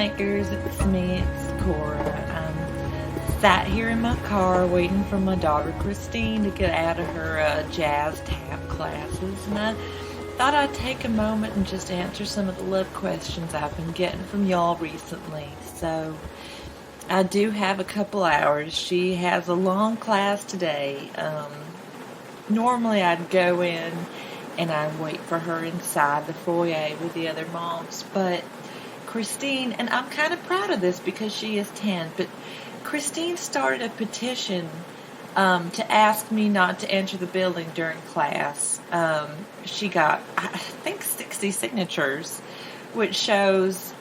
troublemakers, it's me, it's Cora. I'm sat here in my car waiting for my daughter Christine to get out of her jazz tap classes, and I thought I'd take a moment and just answer some of the love questions I've been getting from y'all recently. So I do have a couple hours. She has a long class today. Normally I'd go in and I'd wait for her inside the foyer with the other moms, but Christine, and I'm kind of proud of this because she is 10, but Christine started a petition to ask me not to enter the building during class. She got, I think, 60 signatures, which shows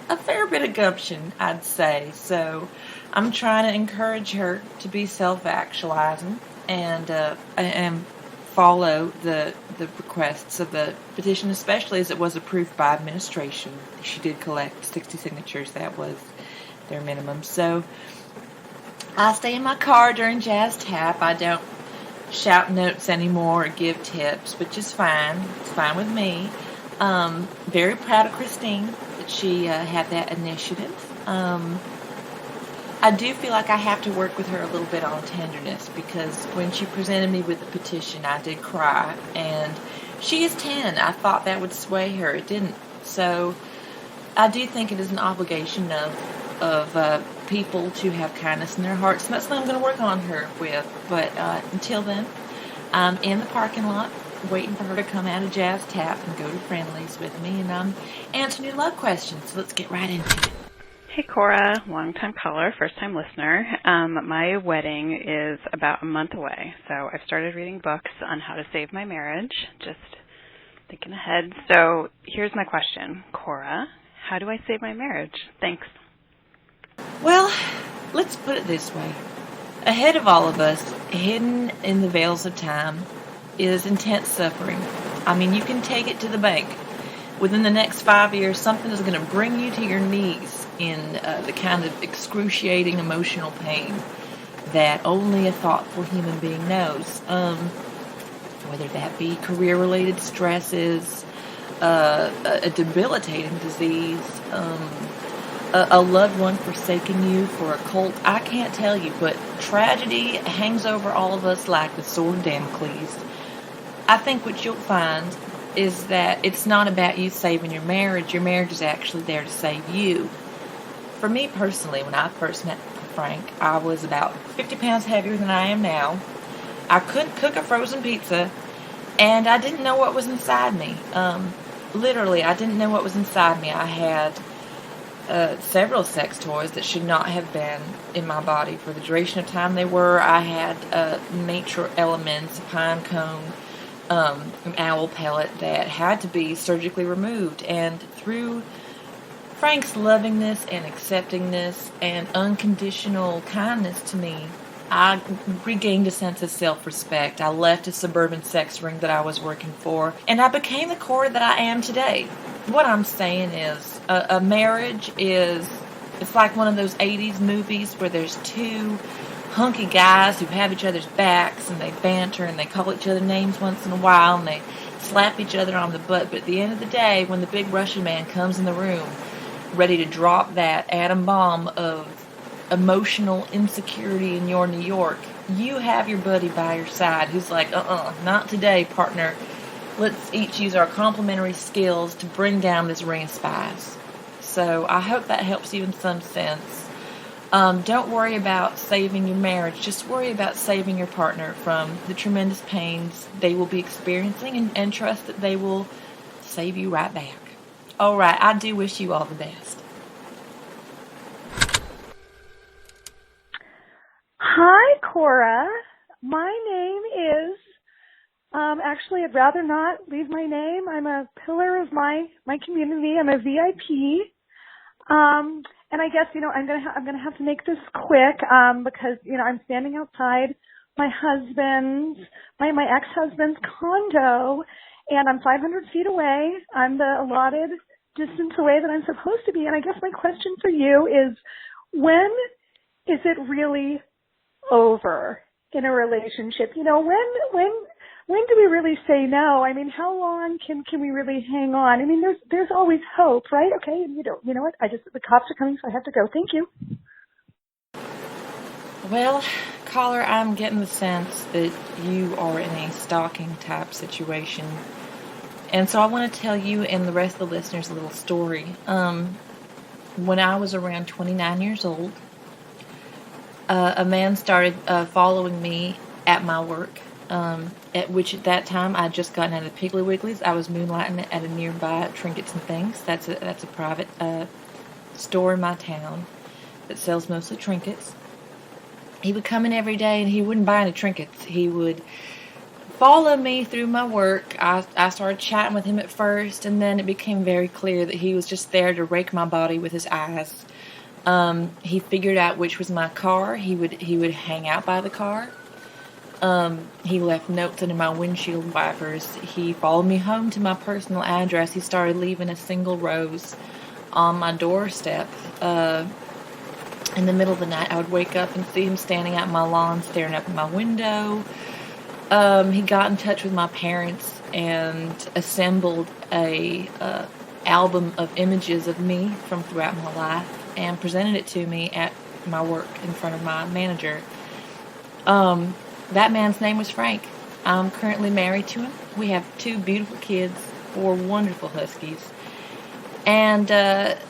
a fair bit of gumption, I'd say. So I'm trying to encourage her to be self-actualizing and follow the requests of the petition, especially as it was approved by administration. She did collect 60 signatures. That was their minimum. So I stay in my car during jazz tap. I don't shout notes anymore or give tips, which is fine. It's fine with me. Very proud of Christine that she had that initiative. I do feel like I have to work with her a little bit on tenderness, because when she presented me with the petition, I did cry, and she is 10. I thought that would sway her. It didn't. So I do think it is an obligation of people to have kindness in their hearts, and that's what I'm going to work on her with. But until then, I'm in the parking lot waiting for her to come out of Jazz Tap and go to Friendlies with me, and I'm answering your love questions. So let's get right into it. Hey, Cora, long-time caller, first-time listener. My wedding is about a month away, so I've started reading books on how to save my marriage, just thinking ahead. So here's my question. Cora, how do I save my marriage? Thanks. Well, let's put it this way. Ahead of all of us, hidden in the veils of time, is intense suffering. I mean, you can take it to the bank. Within the next 5 years, something is going to bring you to your knees in the kind of excruciating emotional pain that only a thoughtful human being knows. Whether that be career-related stresses, a debilitating disease, a loved one forsaking you for a cult. I can't tell you, but tragedy hangs over all of us like the sword Damocles. I think what you'll find is that it's not about you saving your marriage. Your marriage is actually there to save you. For me personally, when I first met Frank, I was about 50 pounds heavier than I am now. I couldn't cook a frozen pizza, and I didn't know what was inside me. Literally, I didn't know what was inside me. I had several sex toys that should not have been in my body for the duration of time they were. I had nature elements, a pine cone, an owl pellet that had to be surgically removed. And through Frank's lovingness and acceptingness and unconditional kindness to me, I regained a sense of self-respect. I left a suburban sex ring that I was working for, and I became the Cora that I am today. What I'm saying is, a marriage it's like one of those 80s movies where there's two hunky guys who have each other's backs, and they banter, and they call each other names once in a while, and they slap each other on the butt. But at the end of the day, when the big Russian man comes in the room, ready to drop that atom bomb of emotional insecurity in your New York, you have your buddy by your side who's like, not today, partner. Let's each use our complementary skills to bring down this ring of spies. So I hope that helps you in some sense. Don't worry about saving your marriage. Just worry about saving your partner from the tremendous pains they will be experiencing, and trust that they will save you right back. All right, I do wish you all the best. Hi, Cora. My name is, actually, I'd rather not leave my name. I'm a pillar of my community. I'm a VIP. And I guess, I'm gonna have to make this quick, because, I'm standing outside my ex-husband's condo, and I'm 500 feet away. I'm the allotted distance away that I'm supposed to be. And I guess my question for you is, when is it really over in a relationship? When when do we really say no? I mean, how long can we really hang on? I mean, there's always hope, right? Okay, and you know what? The cops are coming, so I have to go. Thank you. Well, caller, I'm getting the sense that you are in a stalking type situation. And so I want to tell you and the rest of the listeners a little story. When I was around 29 years old, a man started following me at my work, at that time I'd just gotten out of Piggly Wiggly's. I was moonlighting at a nearby Trinkets and Things. That's a private store in my town that sells mostly trinkets. He would come in every day and he wouldn't buy any trinkets. He would follow me through my work. I started chatting with him at first, and then it became very clear that he was just there to rake my body with his eyes. He figured out which was my car. He would hang out by the car. He left notes under my windshield wipers. He followed me home to my personal address. He started leaving a single rose on my doorstep. In the middle of the night, I would wake up and see him standing out in my lawn, staring up at my window. He got in touch with my parents and assembled a album of images of me from throughout my life and presented it to me at my work in front of my manager. That man's name was Frank. I'm currently married to him. We have 2 beautiful kids, 4 wonderful huskies. And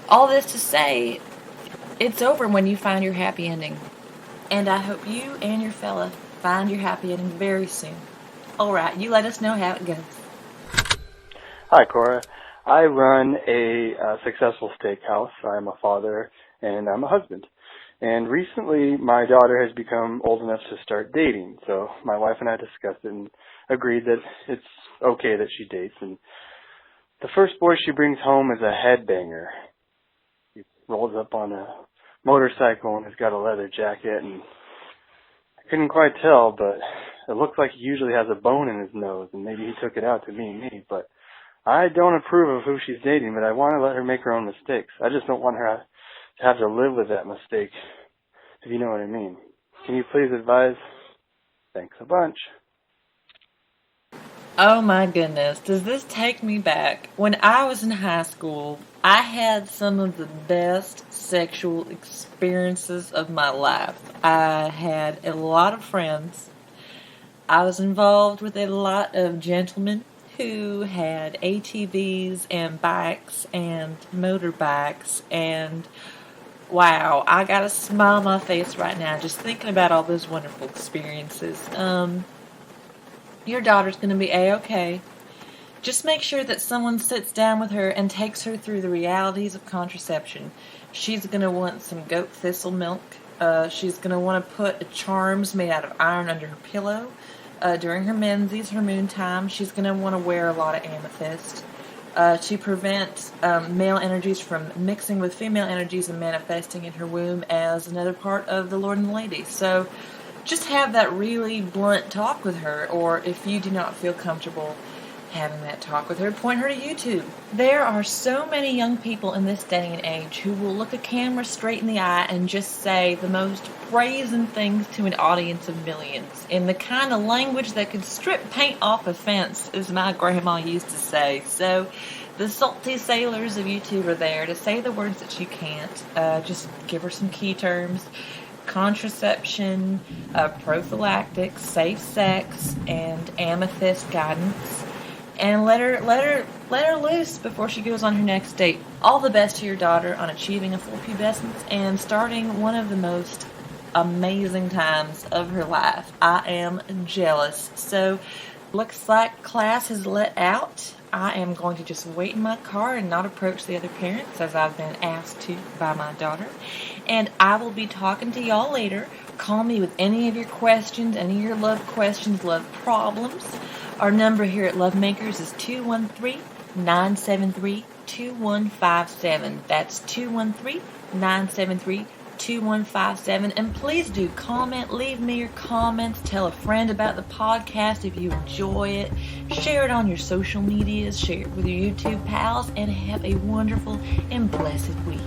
all this to say, it's over when you find your happy ending. And I hope you and your fella find your happy ending very soon. All right, you let us know how it goes. Hi, Cora. I run a successful steakhouse. I'm a father and I'm a husband. And recently, my daughter has become old enough to start dating. So my wife and I discussed it and agreed that it's okay that she dates. And the first boy she brings home is a headbanger. He rolls up on a motorcycle and has got a leather jacket, and I couldn't quite tell, but it looks like he usually has a bone in his nose, and maybe he took it out to me, but I don't approve of who she's dating, but I want to let her make her own mistakes. I just don't want her to have to live with that mistake, if you know what I mean. Can you please advise? Thanks a bunch. Oh my goodness, does this take me back? When I was in high school, I had some of the best sexual experiences of my life. I had a lot of friends. I was involved with a lot of gentlemen who had ATVs and bikes and motorbikes, and wow, I got a smile on my face right now just thinking about all those wonderful experiences. Your daughter's going to be A-okay. Just make sure that someone sits down with her and takes her through the realities of contraception. She's going to want some goat thistle milk. She's going to want to put charms made out of iron under her pillow. During her menses, her moon time, she's going to want to wear a lot of amethyst. To prevent male energies from mixing with female energies and manifesting in her womb as another part of the Lord and the Lady. So just have that really blunt talk with her, or if you do not feel comfortable having that talk with her, point her to YouTube. There are so many young people in this day and age who will look a camera straight in the eye and just say the most brazen things to an audience of millions in the kind of language that could strip paint off a fence, as my grandma used to say. So the salty sailors of YouTube are there to say the words that she can't. Just give her some key terms. Contraception, prophylactics, safe sex, and amethyst guidance, and let her loose before she goes on her next date. All the best to your daughter on achieving a full pubescence and starting one of the most amazing times of her life. I am jealous. So, looks like class has let out. I am going to just wait in my car and not approach the other parents as I've been asked to by my daughter. And I will be talking to y'all later. Call me with any of your questions, any of your love questions, love problems. Our number here at Lovemakers is 213-973-2157. That's 213-973-2157. And please do comment, leave me your comments, tell a friend about the podcast if you enjoy it, share it on your social medias, share it with your YouTube pals, and have a wonderful and blessed week.